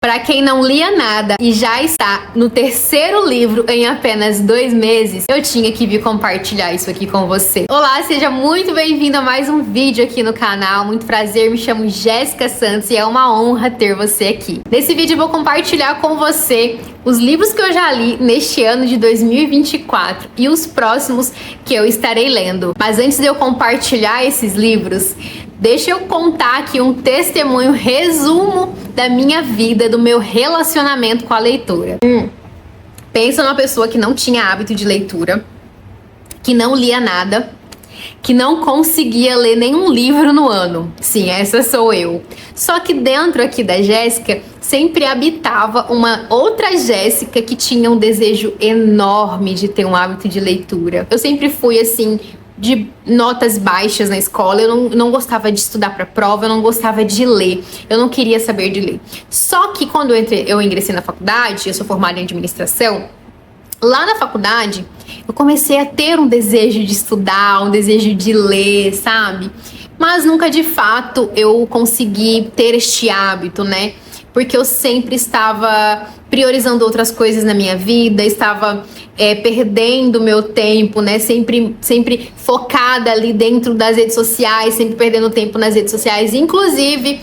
Para quem não lia nada e já está no terceiro livro em apenas 2 meses, eu tinha que vir compartilhar isso aqui com você. Olá, seja muito bem-vindo a mais um vídeo aqui no canal. Muito prazer, me chamo Jéssica Santos e é uma honra ter você aqui. Nesse vídeo eu vou compartilhar com você os livros que eu já li neste ano de 2024 e os próximos que eu estarei lendo. Mas antes de eu compartilhar esses livros, deixa eu contar aqui um testemunho, resumo da minha vida, do meu relacionamento com a leitura. Pensa numa pessoa que não tinha hábito de leitura, que não lia nada, que não conseguia ler nenhum livro no ano. Sim, essa sou eu. Só que dentro aqui da Jéssica sempre habitava uma outra Jéssica que tinha um desejo enorme de ter um hábito de leitura. Eu sempre fui assim, de notas baixas na escola, eu não gostava de estudar para prova, eu não gostava de ler, eu não queria saber de ler. Só que quando eu ingressei na faculdade, eu sou formada em administração, lá na faculdade eu comecei a ter um desejo de estudar, um desejo de ler, sabe? Mas nunca de fato eu consegui ter este hábito, né? Porque eu sempre estava priorizando outras coisas na minha vida, estava perdendo meu tempo, né? Sempre focada ali dentro das redes sociais, sempre perdendo tempo nas redes sociais. Inclusive,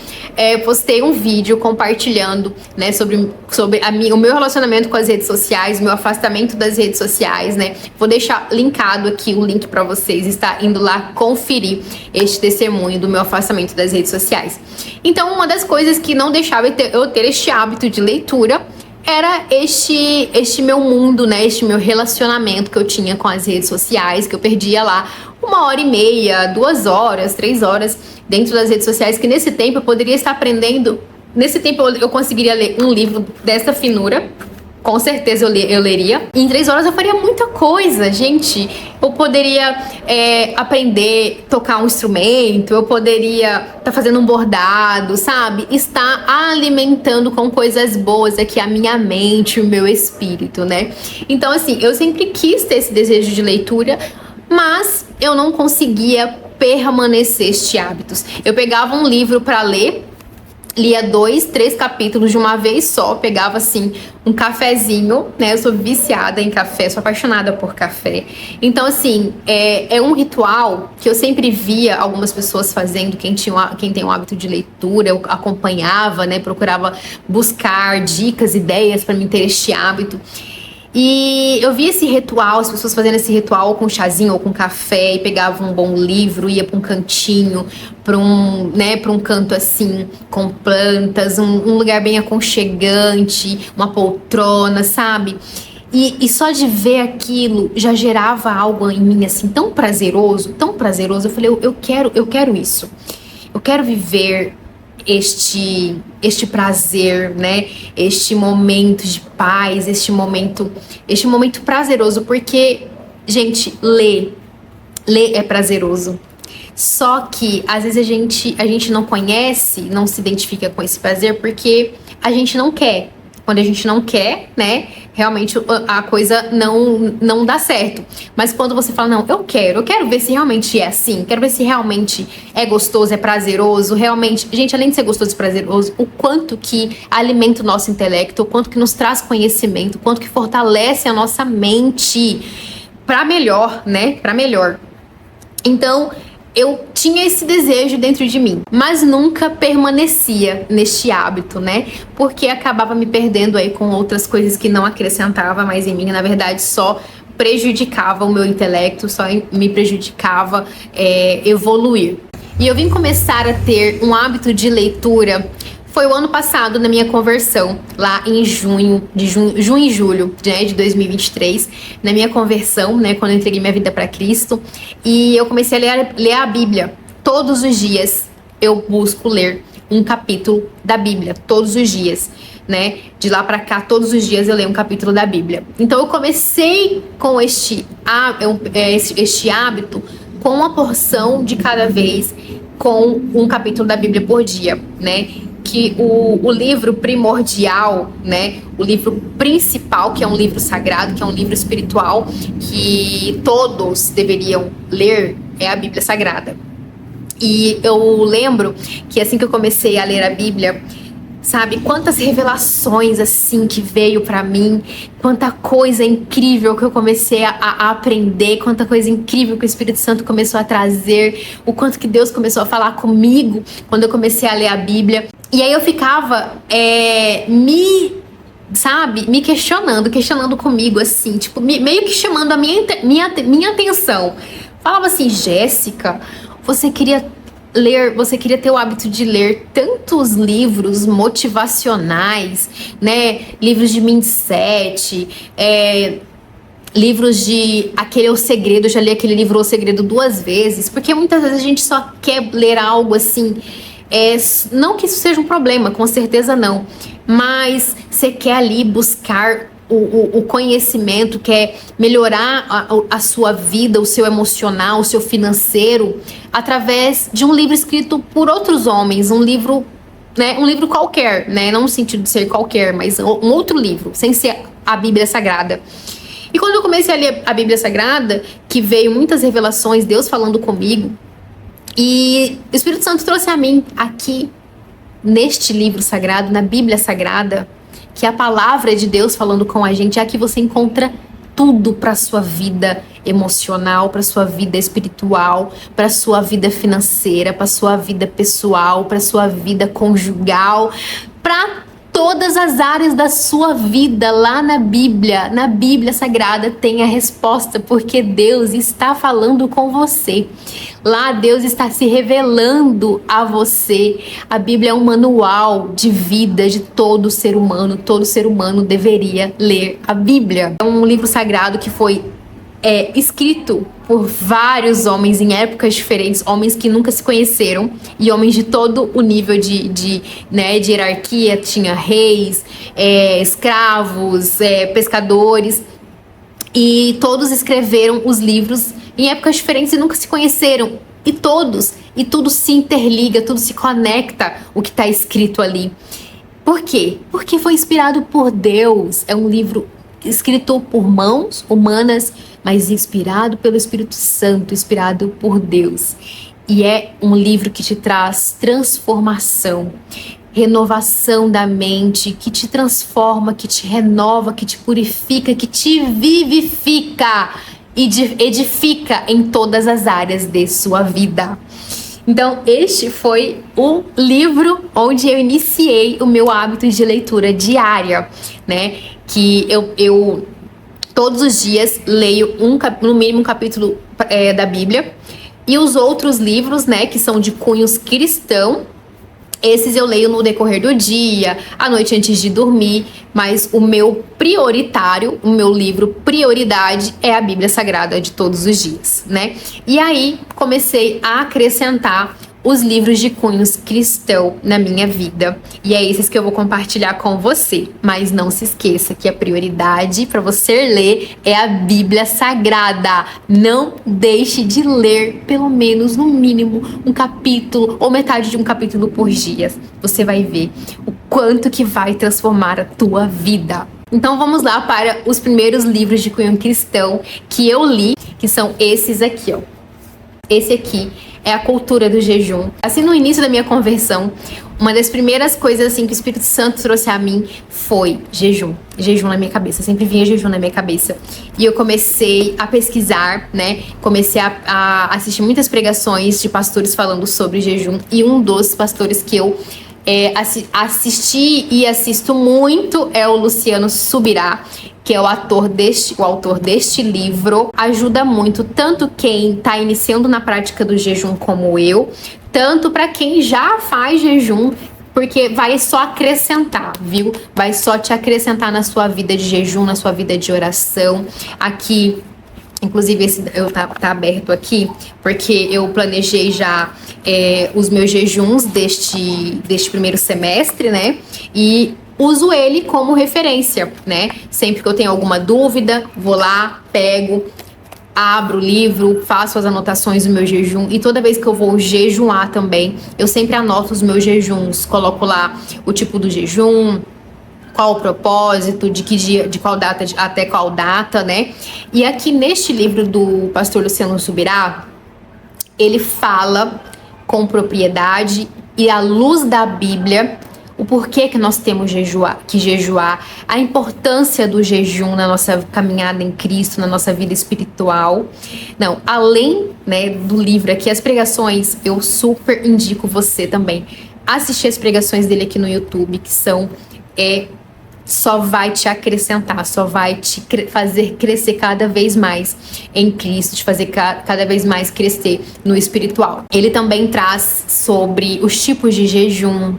postei um vídeo compartilhando, né, sobre o meu relacionamento com as redes sociais, meu afastamento das redes sociais, né? Vou deixar linkado aqui o link para vocês, está indo lá conferir este testemunho do meu afastamento das redes sociais. Então, uma das coisas que não deixava eu ter este hábito de leitura era este meu mundo, né? Este meu relacionamento que eu tinha com as redes sociais, que eu perdia lá 1h30, 2 horas, 3 horas dentro das redes sociais, que nesse tempo eu poderia estar aprendendo. Nesse tempo eu conseguiria ler um livro dessa finura. Com certeza eu leria. Em 3 horas eu faria muita coisa, gente. Eu poderia aprender a tocar um instrumento, eu poderia estar fazendo um bordado, sabe? Estar alimentando com coisas boas aqui a minha mente, o meu espírito, né? Então, assim, eu sempre quis ter esse desejo de leitura, mas eu não conseguia permanecer este hábito. Eu pegava um livro para ler, lia 2, 3 capítulos de uma vez só, pegava assim um cafezinho, né? Eu sou viciada em café, sou apaixonada por café. Então, assim, é um ritual que eu sempre via algumas pessoas fazendo, quem tem um hábito de leitura, eu acompanhava, né? Procurava buscar dicas, ideias para mim ter este hábito. E eu vi esse ritual, as pessoas fazendo esse ritual com chazinho ou com café, e pegavam um bom livro, ia para um cantinho, para um canto assim, com plantas, um lugar bem aconchegante, uma poltrona, sabe? E só de ver aquilo já gerava algo em mim assim, tão prazeroso, tão prazeroso. Eu falei, eu quero isso. Eu quero viver este prazer, né? Este momento de paz, este momento prazeroso, porque, gente, ler é prazeroso. Só que às vezes a gente não conhece, não se identifica com esse prazer porque a gente não quer. Quando a gente não quer, né, realmente a coisa não dá certo. Mas quando você fala, não, eu quero ver se realmente é assim, quero ver se realmente é gostoso, é prazeroso, realmente, gente, além de ser gostoso e prazeroso, o quanto que alimenta o nosso intelecto, o quanto que nos traz conhecimento, o quanto que fortalece a nossa mente para melhor, né, para melhor. Então, eu tinha esse desejo dentro de mim, mas nunca permanecia neste hábito, né? Porque acabava me perdendo aí com outras coisas que não acrescentava mais em mim, na verdade só prejudicava o meu intelecto, só me prejudicava evoluir. E eu vim começar a ter um hábito de leitura, foi o ano passado, na minha conversão, lá em junho e julho, né, de 2023, na minha conversão, né, quando eu entreguei minha vida para Cristo, e eu comecei a ler a Bíblia. Todos os dias eu busco ler um capítulo da Bíblia, todos os dias, né, de lá para cá, todos os dias eu leio um capítulo da Bíblia. Então eu comecei com este hábito, com uma porção de cada vez, com um capítulo da Bíblia por dia, né? Que o livro primordial, né, o livro principal, que é um livro sagrado, que é um livro espiritual, que todos deveriam ler, é a Bíblia Sagrada. E eu lembro que assim que eu comecei a ler a Bíblia, sabe? Quantas revelações assim que veio pra mim, quanta coisa incrível que eu comecei a aprender, quanta coisa incrível que o Espírito Santo começou a trazer, o quanto que Deus começou a falar comigo quando eu comecei a ler a Bíblia. E aí eu ficava me questionando comigo, assim, tipo, meio que chamando a minha atenção. Falava assim: Jéssica, você queria ter o hábito de ler tantos livros motivacionais, né? Livros de mindset, livros de O Segredo. Eu já li aquele livro O Segredo 2 vezes, porque muitas vezes a gente só quer ler algo assim. Não que isso seja um problema, com certeza não, mas você quer ali buscar o conhecimento, quer melhorar a sua vida, o seu emocional, o seu financeiro, através de um livro escrito por outros homens, um livro, né, um livro qualquer, né, não no sentido de ser qualquer, mas um outro livro, sem ser a Bíblia Sagrada. E quando eu comecei a ler a Bíblia Sagrada, que veio muitas revelações, Deus falando comigo, e o Espírito Santo trouxe a mim aqui, neste livro sagrado, na Bíblia Sagrada, que é a palavra de Deus falando com a gente. Aqui você encontra tudo para sua vida emocional, para sua vida espiritual, para sua vida financeira, para sua vida pessoal, para sua vida conjugal, para todas as áreas da sua vida. Lá na Bíblia Sagrada tem a resposta, porque Deus está falando com você. Lá Deus está se revelando a você. A Bíblia é um manual de vida de todo ser humano. Todo ser humano deveria ler a Bíblia. É um livro sagrado que foi escrito por vários homens em épocas diferentes, homens que nunca se conheceram, e homens de todo o nível de hierarquia. Tinha reis, escravos, pescadores, e todos escreveram os livros em épocas diferentes e nunca se conheceram, e tudo se interliga, tudo se conecta, o que está escrito ali. Por quê? Porque foi inspirado por Deus. É um livro escrito por mãos humanas, mas inspirado pelo Espírito Santo, inspirado por Deus. E é um livro que te traz transformação, renovação da mente, que te transforma, que te renova, que te purifica, que te vivifica e edifica em todas as áreas de sua vida. Então, este foi o livro onde eu iniciei o meu hábito de leitura diária, né? Que eu todos os dias leio no mínimo um capítulo da Bíblia. E os outros livros, né, que são de cunhos cristãos, esses eu leio no decorrer do dia, à noite antes de dormir. Mas o meu prioritário, o meu livro prioridade é a Bíblia Sagrada de todos os dias, né? E aí comecei a acrescentar os livros de cunhos cristão na minha vida. E é esses que eu vou compartilhar com você. Mas não se esqueça que a prioridade para você ler é a Bíblia Sagrada. Não deixe de ler pelo menos, no mínimo, um capítulo ou metade de um capítulo por dia. Você vai ver o quanto que vai transformar a tua vida. Então vamos lá para os primeiros livros de cunho cristão que eu li, que são esses aqui, ó. Esse aqui é a cultura do jejum. Assim, no início da minha conversão, uma das primeiras coisas assim que o Espírito Santo trouxe a mim foi jejum. Jejum na minha cabeça. Sempre vinha jejum na minha cabeça. E eu comecei a pesquisar, né? Comecei a assistir muitas pregações de pastores falando sobre jejum. E um dos pastores que eu assisti e assisto muito é o Luciano Subirá, que é o autor deste livro. Ajuda muito, tanto quem está iniciando na prática do jejum como eu, tanto para quem já faz jejum, porque vai só acrescentar, viu? Vai só te acrescentar na sua vida de jejum, na sua vida de oração. Aqui, inclusive, esse tá aberto aqui, porque eu planejei já os meus jejuns deste primeiro semestre, né? E uso ele como referência, né? Sempre que eu tenho alguma dúvida, vou lá, pego, abro o livro, faço as anotações do meu jejum. E toda vez que eu vou jejuar também, eu sempre anoto os meus jejuns. Coloco lá o tipo do jejum, qual o propósito, de que dia, de qual data até qual data, né? E aqui neste livro do pastor Luciano Subirá, ele fala com propriedade e à luz da Bíblia o porquê que nós temos que jejuar, a importância do jejum na nossa caminhada em Cristo, na nossa vida espiritual. Não, além, né, do livro aqui, as pregações, eu super indico você também assistir as pregações dele aqui no YouTube, que são só vai te acrescentar, só vai te fazer crescer cada vez mais em Cristo, te fazer cada vez mais crescer no espiritual. Ele também traz sobre os tipos de jejum,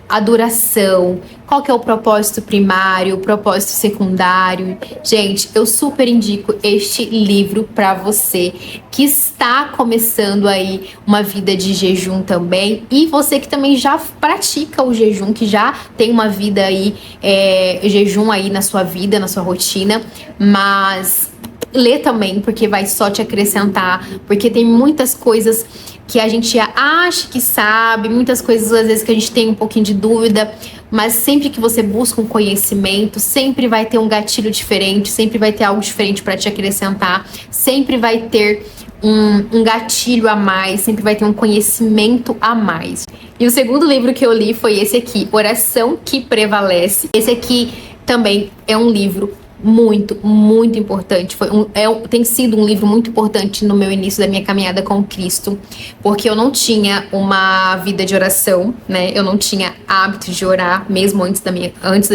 a duração, qual que é o propósito primário, o propósito secundário. Gente, eu super indico este livro para você que está começando aí uma vida de jejum também, e você que também já pratica o jejum, que já tem uma vida aí, jejum aí na sua vida, na sua rotina, mas lê também, porque vai só te acrescentar, porque tem muitas coisas que a gente acha que sabe, muitas coisas às vezes que a gente tem um pouquinho de dúvida, mas sempre que você busca um conhecimento, sempre vai ter um gatilho diferente, sempre vai ter algo diferente para te acrescentar, sempre vai ter um gatilho a mais, sempre vai ter um conhecimento a mais. E o segundo livro que eu li foi esse aqui, Oração que Prevalece. Esse aqui também é um livro muito, muito importante. Tem sido um livro muito importante no meu início da minha caminhada com Cristo, porque eu não tinha uma vida de oração, né? Eu não tinha hábito de orar, mesmo antes da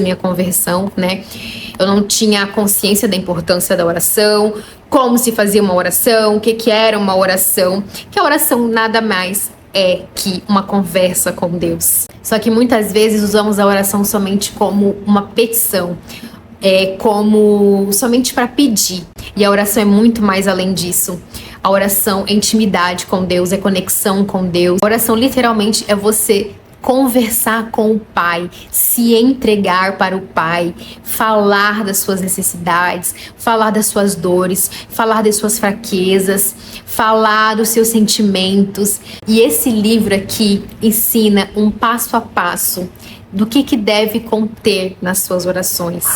minha conversão, né? Eu não tinha consciência da importância da oração, como se fazia uma oração, o que era uma oração, que a oração nada mais é que uma conversa com Deus. Só que muitas vezes usamos a oração somente como uma petição, como somente para pedir. E a oração é muito mais além disso. A oração é intimidade com Deus, é conexão com Deus. A oração literalmente é você conversar com o Pai, se entregar para o Pai, falar das suas necessidades, falar das suas dores, falar das suas fraquezas, falar dos seus sentimentos. E esse livro aqui ensina um passo a passo do que deve conter nas suas orações.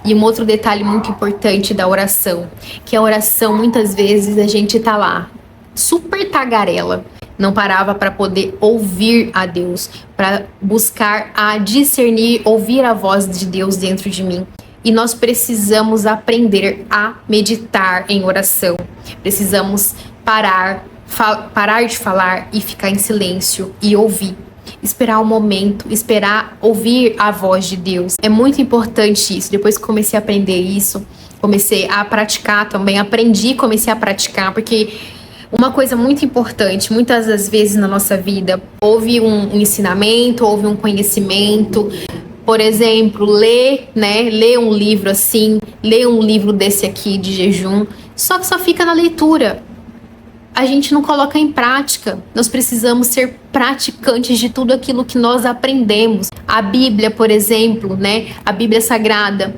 E um outro detalhe muito importante da oração, que a oração, muitas vezes a gente tá lá, super tagarela, não parava para poder ouvir a Deus, para buscar a discernir, ouvir a voz de Deus dentro de mim. E nós precisamos aprender a meditar em oração. Precisamos parar de falar e ficar em silêncio e ouvir. Esperar o momento, esperar ouvir a voz de Deus. É muito importante isso. Depois que comecei a aprender isso, comecei a praticar também, comecei a praticar, porque uma coisa muito importante, muitas das vezes na nossa vida, houve um ensinamento, houve um conhecimento. Por exemplo, ler um livro assim, ler um livro desse aqui de jejum, só que só fica na leitura. A gente não coloca em prática. Nós precisamos ser praticantes de tudo aquilo que nós aprendemos. A Bíblia, por exemplo, a Bíblia Sagrada,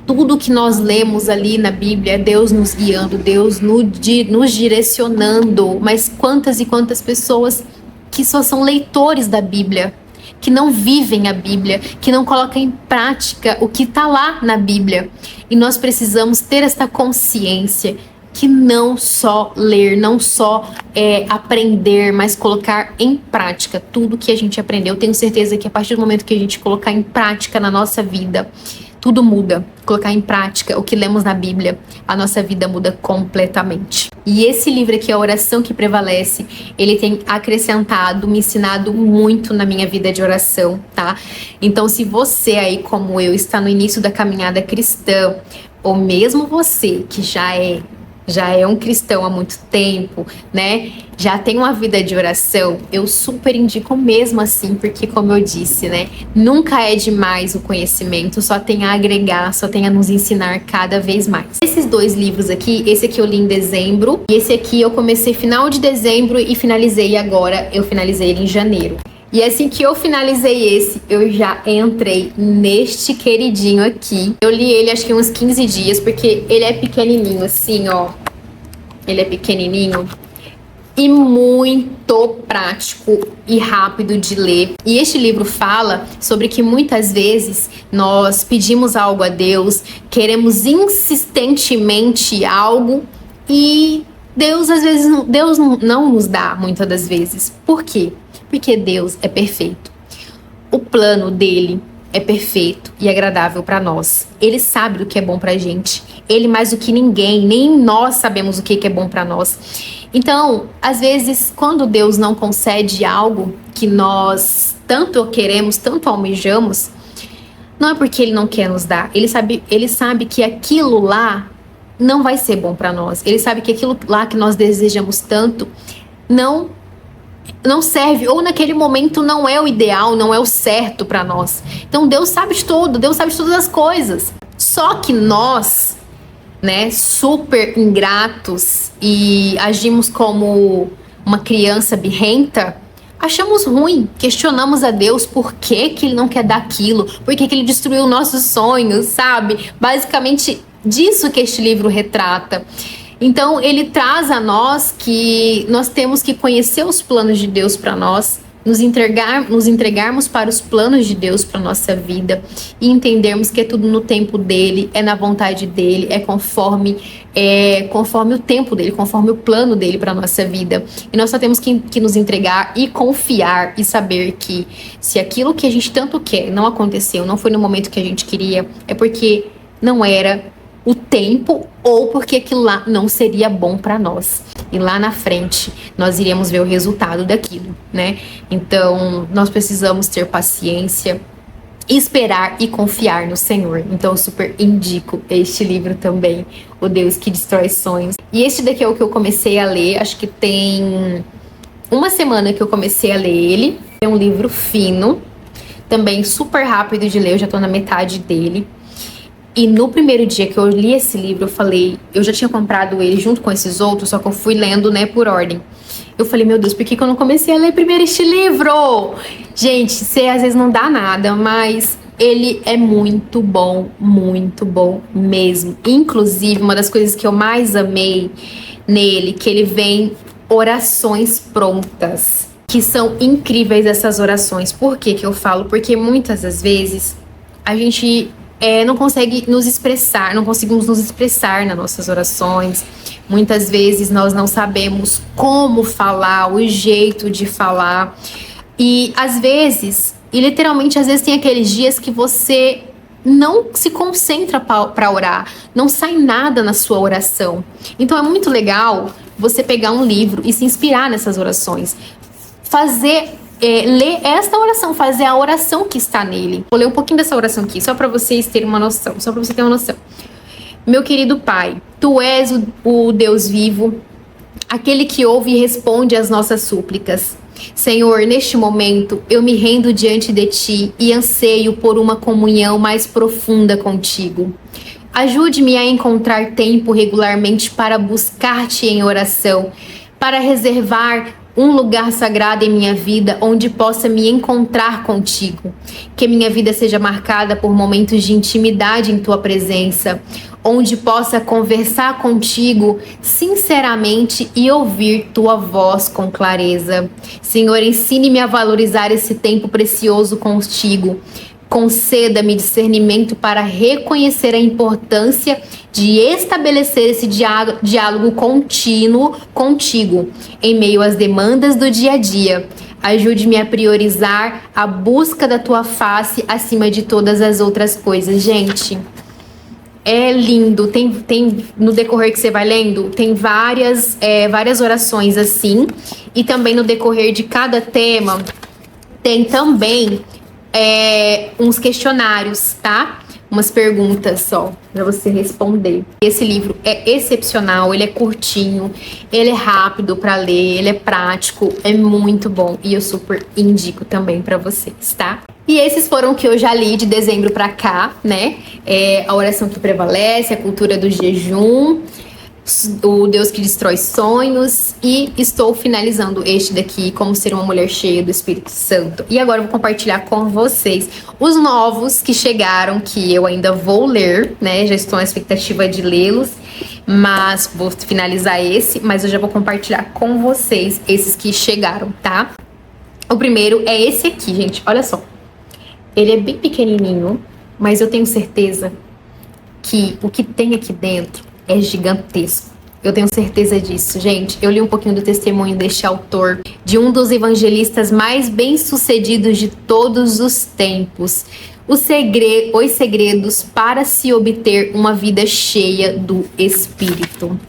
tudo que nós lemos ali na Bíblia é Deus nos guiando, Deus nos direcionando. Mas quantas e quantas pessoas que só são leitores da Bíblia, que não vivem a Bíblia, que não colocam em prática o que está lá na Bíblia. E nós precisamos ter essa consciência que não só ler, não só aprender, mas colocar em prática tudo que a gente aprendeu. Eu tenho certeza que a partir do momento que a gente colocar em prática na nossa vida, tudo muda. Colocar em prática o que lemos na Bíblia, a nossa vida muda completamente. E esse livro aqui, A Oração que Prevalece, ele tem acrescentado, me ensinado muito na minha vida de oração, tá? Então, se você aí, como eu, está no início da caminhada cristã, ou mesmo você que já é um cristão há muito tempo, já tem uma vida de oração, eu super indico mesmo assim, porque como eu disse, nunca é demais o conhecimento, só tem a agregar, só tem a nos ensinar cada vez mais. Esses dois livros aqui, esse aqui eu li em dezembro, e esse aqui eu comecei final de dezembro e finalizei agora, eu finalizei ele em janeiro. E assim que eu finalizei esse, eu já entrei neste queridinho aqui. Eu li ele acho que uns 15 dias, porque ele é pequenininho assim, ó. Ele é pequenininho e muito prático e rápido de ler. E este livro fala sobre que muitas vezes nós pedimos algo a Deus, queremos insistentemente algo e Deus às vezes não nos dá muitas das vezes. Por quê? Porque Deus é perfeito. o plano dele é perfeito e agradável para nós. Ele sabe o que é bom pra gente. Ele mais do que ninguém, nem nós sabemos o que é bom para nós. Então, às vezes, quando Deus não concede algo que nós tanto queremos, tanto almejamos, não é porque Ele não quer nos dar. Ele sabe que aquilo lá não vai ser bom para nós. Ele sabe que aquilo lá que nós desejamos tanto não serve, ou naquele momento não é o ideal, não é o certo para nós. Então Deus sabe de tudo, Deus sabe de todas as coisas. Só que nós, né, super ingratos e agimos como uma criança birrenta, achamos ruim, questionamos a Deus por que Ele não quer dar aquilo, por que Ele destruiu nossos sonhos, sabe? Basicamente disso que este livro retrata. Então, ele traz a nós que nós temos que conhecer os planos de Deus para nós, nos entregarmos para os planos de Deus para nossa vida e entendermos que é tudo no tempo dele, é na vontade dele, é conforme o tempo dele, conforme o plano dele para nossa vida. E nós só temos que nos entregar e confiar e saber que se aquilo que a gente tanto quer não aconteceu, não foi no momento que a gente queria, é porque não era o tempo ou porque aquilo lá não seria bom para nós. E lá na frente nós iremos ver o resultado daquilo, né? Então nós precisamos ter paciência, esperar e confiar no Senhor. Então eu super indico este livro também, O Deus que Destrói Sonhos. E este daqui é o que eu comecei a ler, acho que tem uma semana que eu comecei a ler ele. É um livro fino, também super rápido de ler, eu já tô na metade dele. E no primeiro dia que eu li esse livro, eu já tinha comprado ele junto com esses outros, só que eu fui lendo, né, por ordem. Eu falei, meu Deus, por que eu não comecei a ler primeiro este livro? Gente, você às vezes não dá nada, mas ele é muito bom mesmo. Inclusive, uma das coisas que eu mais amei nele, que ele vem orações prontas, que são incríveis essas orações. Por que eu falo? Porque muitas das vezes a gente não consegue nos expressar, não conseguimos nos expressar nas nossas orações. Muitas vezes nós não sabemos como falar, o jeito de falar. E às vezes, e literalmente às vezes tem aqueles dias que você não se concentra para orar, não sai nada na sua oração. Então é muito legal você pegar um livro e se inspirar nessas orações. Ler esta oração, fazer a oração que está nele. Vou ler um pouquinho dessa oração aqui, só para vocês terem uma noção, só para você ter uma noção. Meu querido Pai, Tu és o Deus vivo, aquele que ouve e responde às nossas súplicas. Senhor, neste momento, eu me rendo diante de Ti e anseio por uma comunhão mais profunda contigo. Ajude-me a encontrar tempo regularmente para buscar-te em oração, para reservar um lugar sagrado em minha vida onde possa me encontrar contigo. Que minha vida seja marcada por momentos de intimidade em tua presença, onde possa conversar contigo sinceramente e ouvir tua voz com clareza. Senhor, ensine-me a valorizar esse tempo precioso contigo. Conceda-me discernimento para reconhecer a importância de estabelecer esse diálogo contínuo contigo, em meio às demandas do dia a dia. Ajude-me a priorizar a busca da tua face acima de todas as outras coisas. Gente, é lindo. Tem no decorrer que você vai lendo, tem várias orações assim. E também no decorrer de cada tema, tem também uns questionários, tá? Umas perguntas só para você responder. Esse livro é excepcional, ele é curtinho, ele é rápido para ler, ele é prático, é muito bom e eu super indico também para vocês, tá? E esses foram que eu já li de dezembro para cá, né? A oração que prevalece, a cultura do jejum, o Deus que destrói sonhos, e estou finalizando este daqui, Como Ser uma Mulher Cheia do Espírito Santo. E agora eu vou compartilhar com vocês os novos que chegaram, que eu ainda vou ler, né? Já estou na expectativa de lê-los, mas vou finalizar esse, mas eu já vou compartilhar com vocês esses que chegaram, tá? O primeiro é esse aqui, gente, olha só. Ele é bem pequenininho, mas eu tenho certeza que o que tem aqui dentro é gigantesco. Eu tenho certeza disso, gente. Eu li um pouquinho do testemunho deste autor. de um dos evangelistas mais bem-sucedidos de todos os tempos. Os segredos para se obter uma vida cheia do Espírito.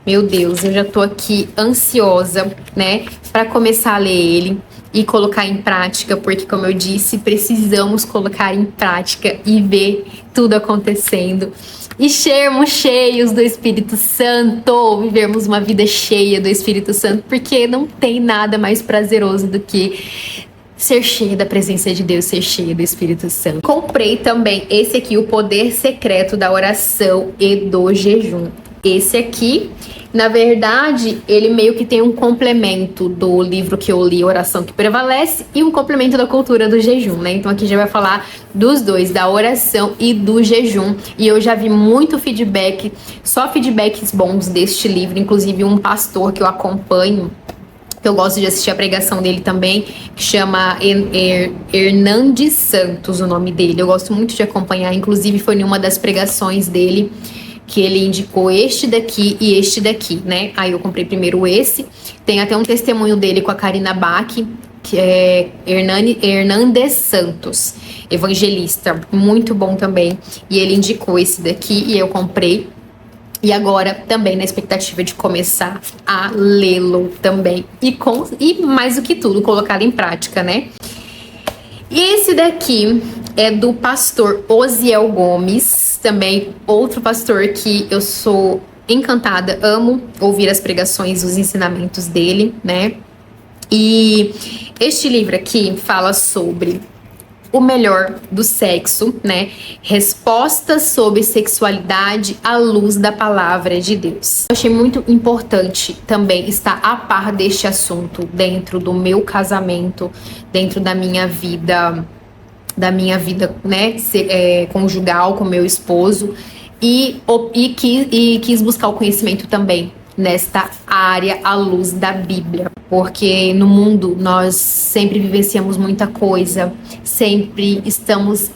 Meu Deus, eu já tô aqui ansiosa, né, para começar a ler ele e colocar em prática, porque, como eu disse, precisamos colocar em prática e ver tudo acontecendo e sermos cheios do Espírito Santo, vivermos uma vida cheia do Espírito Santo, porque não tem nada mais prazeroso do que ser cheia da presença de Deus, ser cheia do Espírito Santo. Comprei também esse aqui, O Poder Secreto da Oração e do Jejum. Esse aqui, na verdade, ele meio que tem um complemento do livro que eu li, Oração que Prevalece, e um complemento da cultura do jejum, né? Então aqui já vai falar dos dois, da oração e do jejum. E eu já vi muito feedback, só feedbacks bons deste livro, inclusive um pastor que eu acompanho, que eu gosto de assistir a pregação dele também, que chama Hernandes Santos, o nome dele. Eu gosto muito de acompanhar, inclusive foi em uma das pregações dele que ele indicou este daqui e este daqui, né? Aí eu comprei primeiro esse. Tem até um testemunho dele com a Karina Bach, que é Hernandes Santos, evangelista, muito bom também. E ele indicou esse daqui e eu comprei. E agora também na expectativa de começar a lê-lo também. E mais do que tudo, colocá-lo em prática, né? E esse daqui é do pastor Osiel Gomes, também outro pastor que eu sou encantada, amo ouvir as pregações, os ensinamentos dele, né? E este livro aqui fala sobre o melhor do sexo, né? Respostas sobre sexualidade à luz da palavra de Deus. Eu achei muito importante também estar a par deste assunto dentro do meu casamento, dentro da minha vida, né, conjugal com meu esposo, e quis buscar o conhecimento também nesta área à luz da Bíblia, porque no mundo nós sempre vivenciamos muita coisa, sempre estamos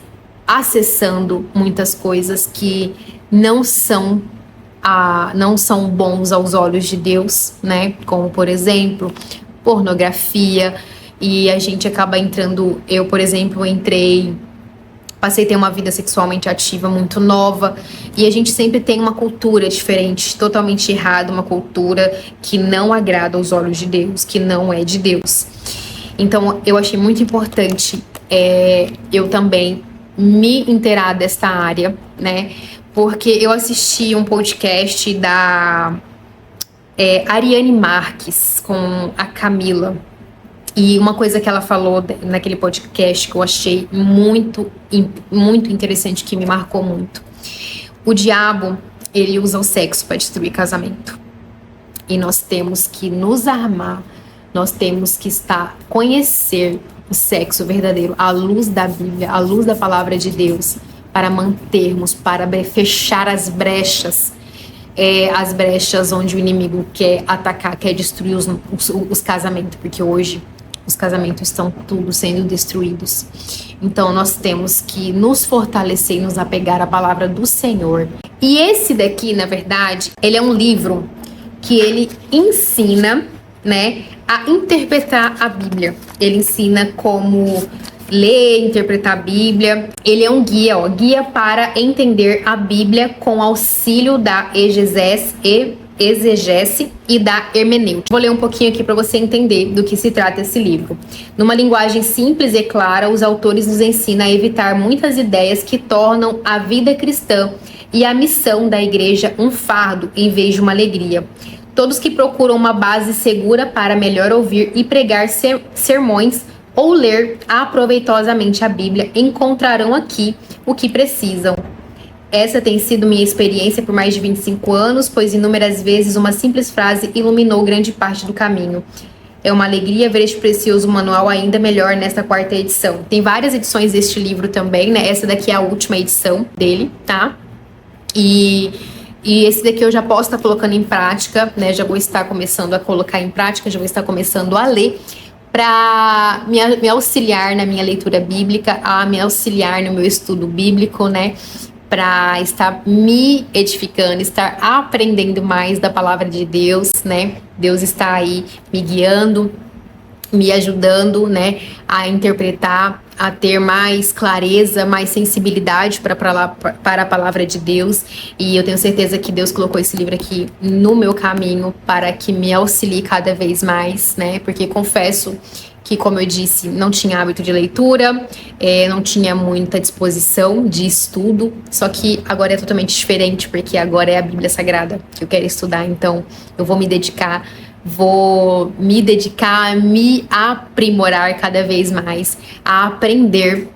acessando muitas coisas que não são bons aos olhos de Deus, né? Como, por exemplo, pornografia, e a gente acaba entrando, eu, por exemplo, passei a ter uma vida sexualmente ativa muito nova, e a gente sempre tem uma cultura diferente, totalmente errada, uma cultura que não agrada aos olhos de Deus, que não é de Deus. Então eu achei muito importante eu também me inteirar desta área, né? Porque eu assisti um podcast da Ariane Marques com a Camila. E uma coisa que ela falou naquele podcast que eu achei muito, muito interessante, que me marcou muito. O diabo, ele usa o sexo para destruir casamento. E nós temos que nos armar, nós temos que conhecer o sexo verdadeiro, à luz da Bíblia, à luz da palavra de Deus, para mantermos, para fechar as brechas onde o inimigo quer atacar, quer destruir os casamentos, porque hoje os casamentos estão tudo sendo destruídos. Então nós temos que nos fortalecer e nos apegar à palavra do Senhor. E esse daqui, na verdade, ele é um livro que ele ensina, né, a interpretar a Bíblia. Ele ensina como ler, interpretar a Bíblia. Ele é um guia para entender a Bíblia com auxílio da exegese e da hermenêutica. Vou ler um pouquinho aqui para você entender do que se trata esse livro. Numa linguagem simples e clara, os autores nos ensinam a evitar muitas ideias que tornam a vida cristã e a missão da igreja um fardo em vez de uma alegria. Todos que procuram uma base segura para melhor ouvir e pregar sermões ou ler aproveitosamente a Bíblia encontrarão aqui o que precisam. Essa tem sido minha experiência por mais de 25 anos, pois inúmeras vezes uma simples frase iluminou grande parte do caminho. É uma alegria ver este precioso manual ainda melhor nesta 4ª edição. Tem várias edições deste livro também, né? Essa daqui é a última edição dele, tá? E esse daqui eu já posso estar colocando em prática, né? Já vou estar começando a colocar em prática, já vou estar começando a ler, para me auxiliar na minha leitura bíblica, a me auxiliar no meu estudo bíblico, né? Para estar me edificando, estar aprendendo mais da palavra de Deus, né? Deus está aí me guiando me ajudando, né, a interpretar, a ter mais clareza, mais sensibilidade para a palavra de Deus. E eu tenho certeza que Deus colocou esse livro aqui no meu caminho para que me auxilie cada vez mais, né? Porque confesso que, como eu disse, não tinha hábito de leitura, não tinha muita disposição de estudo, só que agora é totalmente diferente, porque agora é a Bíblia Sagrada que eu quero estudar, então eu vou me dedicar a me aprimorar cada vez mais, a aprender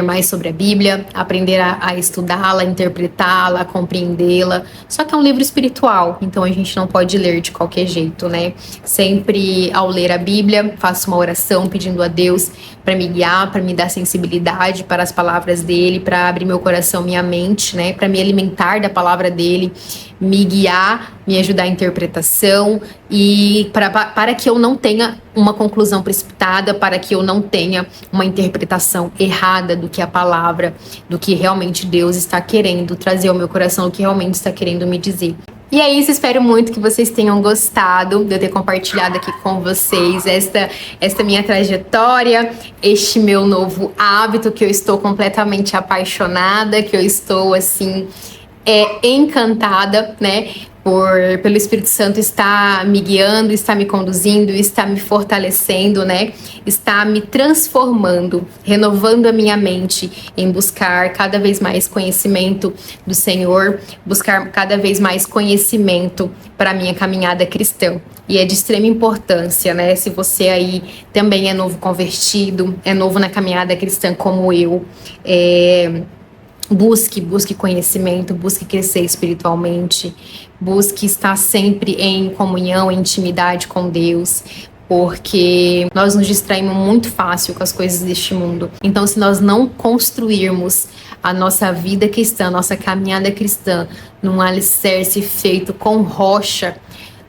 mais sobre a Bíblia, aprender a estudá-la, interpretá-la, compreendê-la. Só que é um livro espiritual, então a gente não pode ler de qualquer jeito, né? Sempre ao ler a Bíblia, faço uma oração pedindo a Deus para me guiar, para me dar sensibilidade para as palavras dele, para abrir meu coração, minha mente, né? Para me alimentar da palavra dele, me guiar, me ajudar a interpretação e para que eu não tenha uma conclusão precipitada, para que eu não tenha uma interpretação errada do que a palavra, do que realmente Deus está querendo trazer ao meu coração, o que realmente está querendo me dizer. E é isso, espero muito que vocês tenham gostado de eu ter compartilhado aqui com vocês esta minha trajetória, este meu novo hábito que eu estou completamente apaixonada, que eu estou assim encantada, né? Pelo Espírito Santo estar me guiando, está me conduzindo, está me fortalecendo, né? Está me transformando, renovando a minha mente em buscar cada vez mais conhecimento do Senhor, buscar cada vez mais conhecimento para a minha caminhada cristã. E é de extrema importância, né? Se você aí também é novo convertido, é novo na caminhada cristã como eu, Busque conhecimento, busque crescer espiritualmente, busque estar sempre em comunhão, em intimidade com Deus, porque nós nos distraímos muito fácil com as coisas deste mundo. Então, se nós não construirmos a nossa vida cristã, a nossa caminhada cristã, num alicerce feito com rocha,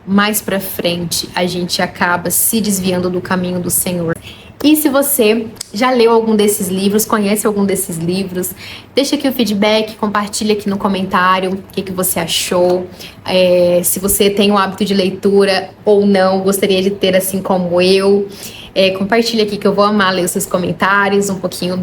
mais pra frente a gente acaba se desviando do caminho do Senhor. E se você já leu algum desses livros, conhece algum desses livros, deixa aqui o feedback, compartilha aqui no comentário o que você achou. Se você tem o hábito de leitura ou não, gostaria de ter assim como eu. Compartilha aqui que eu vou amar ler os seus comentários, um pouquinho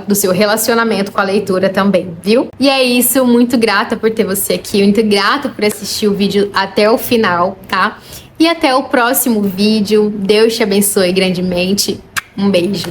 do seu relacionamento com a leitura também, viu? E é isso, muito grata por ter você aqui, muito grata por assistir o vídeo até o final, tá? E até o próximo vídeo. Deus te abençoe grandemente. Um beijo.